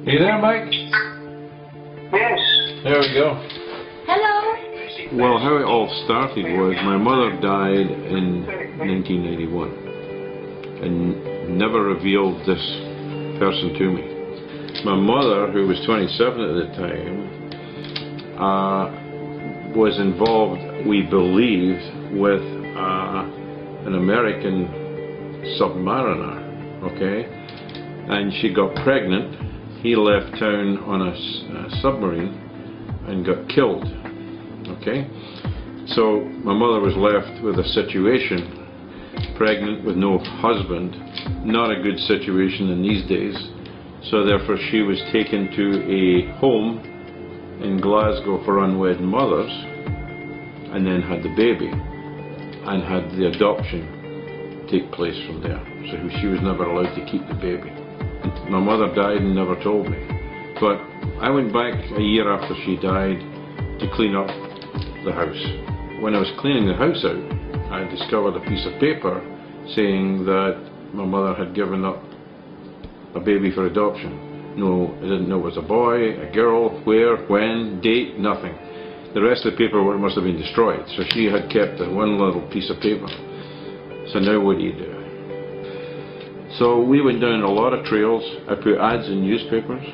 Are you there, Mike? Yes. There we go. Hello. Well, how it all started was my mother died in 1991 and never revealed this person to me. My mother, who was 27 at the time, was involved, we believe, with an American submariner, okay? And she got pregnant. He left town on a submarine and got killed, okay? So my mother was left with a situation, pregnant with no husband, not a good situation in these days. So therefore she was taken to a home in Glasgow for unwed mothers and then had the baby and had the adoption take place from there. So she was never allowed to keep the baby. My mother died and never told me. But I went back a year after she died to clean up the house. When I was cleaning the house out, I discovered a piece of paper saying that my mother had given up a baby for adoption. No, I didn't know it was a boy, a girl, where, when, date, nothing. The rest of the paperwork must have been destroyed. So she had kept that one little piece of paper. So now what do you do? So we went down a lot of trails. I put ads in newspapers.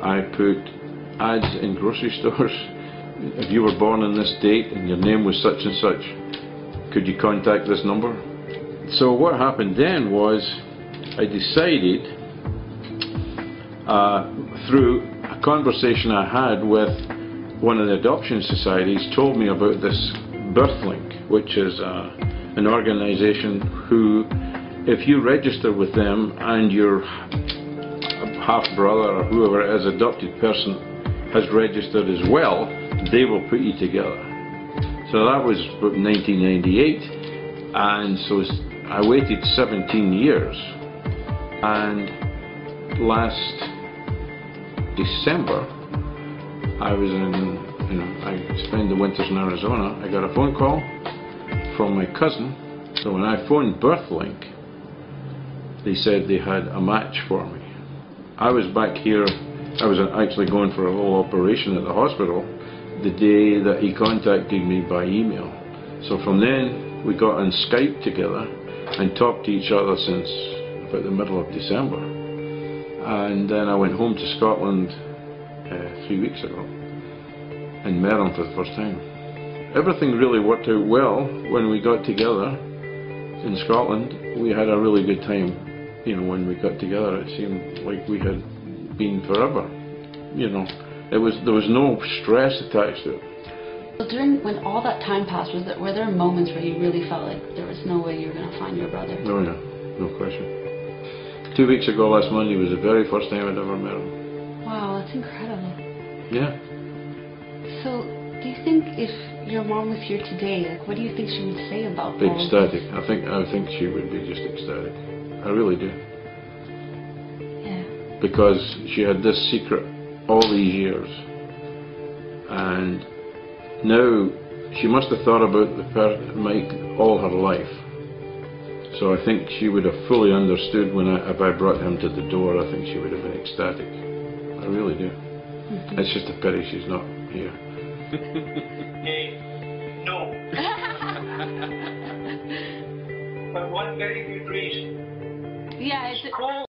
I put ads in grocery stores. If you were born on this date and your name was such and such, could you contact this number? So what happened then was I decided, through a conversation I had with one of the adoption societies, told me about this BirthLink, which is an organization who, if you register with them and your half-brother or whoever it is, adopted person, has registered as well, they will put you together. So that was about 1998, and so I waited 17 years, and last December I was I spent the winters in Arizona. I got a phone call from my cousin. So when I phoned BirthLink, they said they had a match for me. I was back here, I was actually going for a little operation at the hospital the day that he contacted me by email. So from then we got on Skype together and talked to each other since about the middle of December. And then I went home to Scotland 3 weeks ago and met him for the first time. Everything really worked out well when we got together in Scotland. We had a really good time. You know, when we got together, it seemed like we had been forever. You know, there was no stress attached to it. Well, when all that time passed, were there moments where you really felt like there was no way you were going to find your brother? Oh yeah, no question. 2 weeks ago, last Monday, was the very first time I'd ever met him. Wow, that's incredible. Yeah. So, do you think if your mom was here today, like, what do you think she would say about all Ecstatic. I think she would be just ecstatic. I really do. Yeah. Because she had this secret all these years, and now she must have thought about Mike all her life. So I think she would have fully understood if I brought him to the door. I think she would have been ecstatic. I really do. It's just a pity she's not here. No. For one very good reason. Yeah, it's